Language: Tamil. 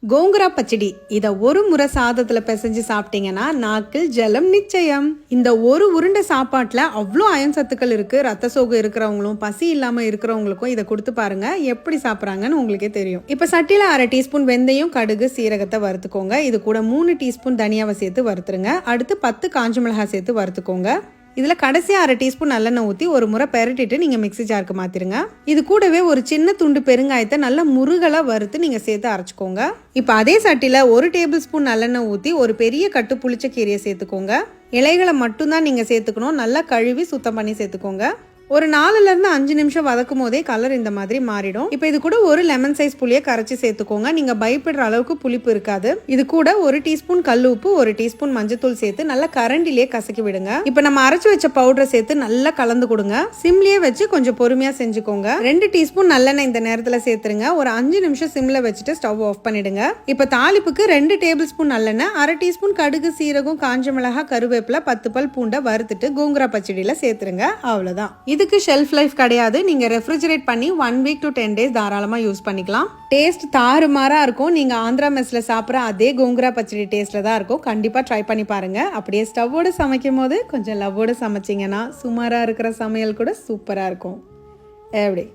கோங்குரா பச்சடி இதை ஒரு முறை சாதத்தில் பிசைஞ்சு சாப்பிட்டீங்கன்னா நாக்கில் ஜலம் நிச்சயம். இந்த ஒரு உருண்டை சாப்பாட்டில் அவ்வளோ அயன் சத்துக்கள் இருக்குது. ரத்த சோகை இருக்கிறவங்களும் பசி இல்லாமல் இருக்கிறவங்களுக்கும் இதை கொடுத்து பாருங்க, எப்படி சாப்பிட்றாங்கன்னு உங்களுக்கே தெரியும். இப்போ சட்டியில் 1/2 டீஸ்பூன் வெந்தயம், கடுகு, சீரகத்தை வறுத்துக்கோங்க. இது கூட 3 டீஸ்பூன் தனியாவை சேர்த்து வறுத்துருங்க. அடுத்து 10 காஞ்ச மிளகாய் சேர்த்து வறுத்துக்கோங்க. இதில் கடைசி 1/2 டீஸ்பூன் நல்லெண்ணெய் ஊற்றி ஒரு முறை பெரட்டிட்டு நீங்கள் மிக்ஸி ஜாருக்கு மாற்றிடுங்க. இது கூடவே ஒரு சின்ன துண்டு பெருங்காயத்தை நல்லா முருகலாக வறுத்து நீங்கள் சேர்த்து அரைச்சிக்கோங்க. இப்போ அதே சட்டியில் 1 டேபிள் ஸ்பூன் நல்லெண்ணெய் ஊற்றி ஒரு பெரிய கட்டு புளிச்ச கீரையை சேர்த்துக்கோங்க. இலைகளை மட்டும்தான் நீங்கள் சேர்த்துக்கணும். நல்லா கழுவி சுத்தம் பண்ணி சேர்த்துக்கோங்க. ஒரு 4லேருந்து 5 நிமிஷம் வதக்கும் போதே கலர் இந்த மாதிரி மாறிடும். இப்போ இது கூட ஒரு லெமன் சைஸ் புளியை கரைச்சி சேர்த்துக்கோங்க. நீங்க பயப்படுற அளவுக்கு புளிப்பு இருக்காது. இது கூட 1 டீஸ்பூன் கல் உப்பு, 1 டீஸ்பூன் மஞ்சத்தூள் சேர்த்து நல்லா கரண்டிலேயே கசக்கி விடுங்க. இப்போ நம்ம அரைச்சு வச்ச பவுடரை சேர்த்து நல்லா கலந்து கொடுங்க. சிம்லயே வச்சு கொஞ்சம் பொறுமையா செஞ்சுக்கோங்க. 2 டீஸ்பூன் நல்லெண்ணெய் இந்த நேரத்தில் சேர்த்துருங்க. ஒரு 5 நிமிஷம் சிம்ல வச்சுட்டு ஸ்டவ் ஆஃப் பண்ணிடுங்க. இப்போ தாளிப்புக்கு 2 டேபிள் ஸ்பூன் நல்லெண்ணெய், 1/2 டீஸ்பூன் கடுகு, சீரகம், காஞ்ச மிளகாய், கருவேப்பிலை, 10 பல் பூண்டை வறுத்துட்டு கோங்குரா பச்சடியில சேர்த்துருங்க. அவ்வளவுதான். இதுக்கு ஷெல்ஃப் லைஃப் கிடையாது. நீங்க ரெஃப்ரிஜரேட் பண்ணி 1 வீக் to 10 days தாராளமா யூஸ் பண்ணிக்கலாம். டேஸ்ட் தாறுமாறா இருக்கும். நீங்க ஆந்திரா மெஸ்ல சாப்பிட்ற அதே கோங்குரா பச்சடி டேஸ்ட்ல தான் இருக்கும். கண்டிப்பா ட்ரை பண்ணி பாருங்க. அப்படியே ஸ்டவ்வோட சமைக்கும் போது கொஞ்சம் லவ்வோட சமைச்சிங்கன்னா சுமாரா இருக்கிற சமையல் கூட சூப்பரா இருக்கும். எப்படி?